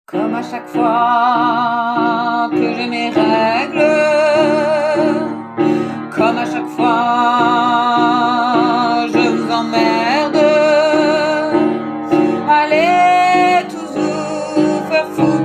Comme à chaque fois que j'ai mes règles, comme à chaque fois je vous emmerde, allez tous vous faire foutre.